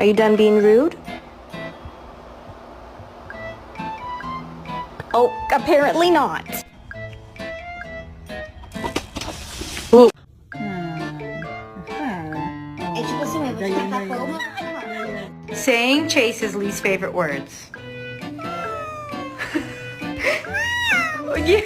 Are you done being rude? Oh, apparently not. Saying Chase's least favorite words. Yeah.